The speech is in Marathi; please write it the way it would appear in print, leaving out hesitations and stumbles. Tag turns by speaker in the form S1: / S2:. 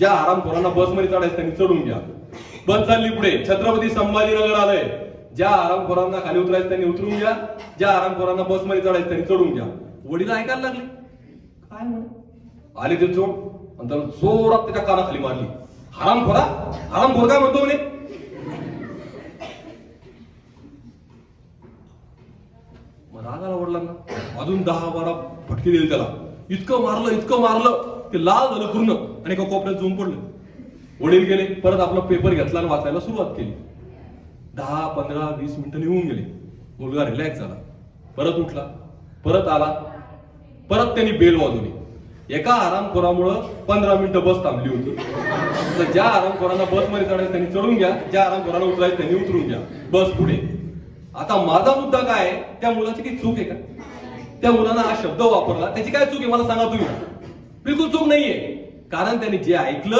S1: ज्या आरामखोरांना बसमध्ये चढायचं त्यांनी चढून घ्या. बस चालली पुढे, छत्रपती संभाजीनगर आलंय. ज्या आरामखोरांना खाली उतरायचं त्यांनी उतरून घ्या, ज्या आरामखोरांना बसमध्ये चढायचं त्यांनी चढून घ्या. वडील ऐकायला लागले, काय म्हणे आले ते चोर आणि त्याला जोरात त्याच्या कानाखाली मारली. हरामखोरा, हरामखोर काय म्हणतो म्हणे. मग राग आला वडिलांना, अजून 10-12 फटके दिले त्याला. इतकं मारलं ते लाल झालं पूर्ण आणि एका कोपऱ्यात झोंब पडलं. वडील गेले, परत आपला पेपर घेतला आणि वाचायला सुरुवात केली. 10, 15, 20 मिनिटं निघून गेले. मुलगा रिलॅक्स झाला, परत उठला, परत आला, परत त्यांनी बेल वाजवली. एका आरामखोरामुळं 15 मिनिटं बस थांबली होती. तर ज्या आरामखोरांना बसमध्ये चढायचं त्यांनी चढून घ्या, ज्या आरामखोरांना उतरायचं त्यांनी उतरून घ्या. बस पुढे. आता माझा मुद्दा काय आहे, त्या मुलाची काही चूक आहे का? त्या मुलानं हा शब्द वापरला, त्याची काय चूक आहे मला सांगा तुम्ही. बिलकुल चूक नाहीये, कारण त्यांनी जे ऐकलं